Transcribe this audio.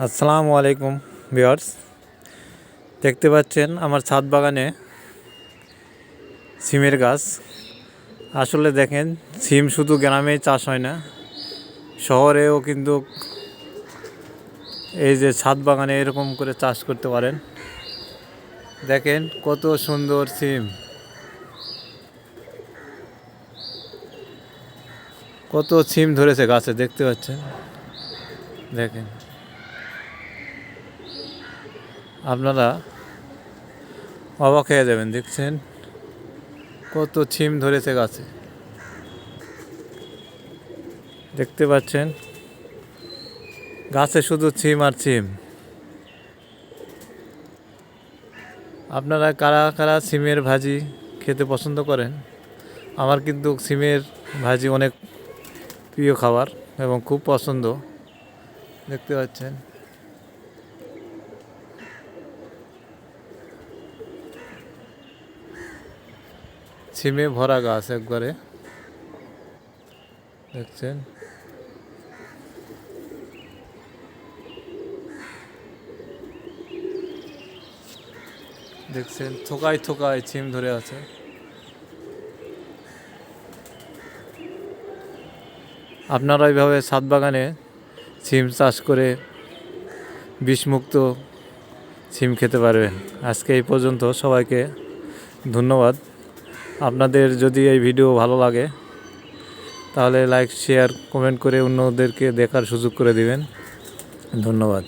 আসসালামু আলাইকুম ভিউয়ার্স, দেখতে পাচ্ছেন আমার ছাদ বাগানে সিমের গাছ। আসলে দেখেন, সিম শুধু গ্রামেই চাষ হয় না, শহরেও কিন্তু এই যে ছাদ বাগানে এরকম করে চাষ করতে পারেন। দেখেন কত সুন্দর সিম, কত সিম ধরেছে গাছে, দেখতে পাচ্ছেন। দেখেন, আপনারা অবাক হয়ে যাবেন। দেখছেন কত সিম ধরেছে গাছে, দেখতে পাচ্ছেন গাছে শুধু সিম আর সিম। আপনারা কারা কারা সিমের ভাজি খেতে পছন্দ করেন? আমার কিন্তু সিমের ভাজি অনেক প্রিয় খাবার এবং খুব পছন্দ। দেখতে পাচ্ছেন সিমে ভরা গাছ একবারে, দেখছেন। দেখছেন থোকায় থোকায় সিম ধরে আছে। আপনারা এইভাবে ছাদ বাগানে সিম চাষ করে বিষমুক্ত সিম খেতে পারবেন। আজকে এই পর্যন্ত, সবাইকে ধন্যবাদ। আপনাদের যদি এই ভিডিও ভালো লাগে তাহলে লাইক, শেয়ার, কমেন্ট করে অন্যদেরকে দেখার সুযোগ করে দিবেন। ধন্যবাদ।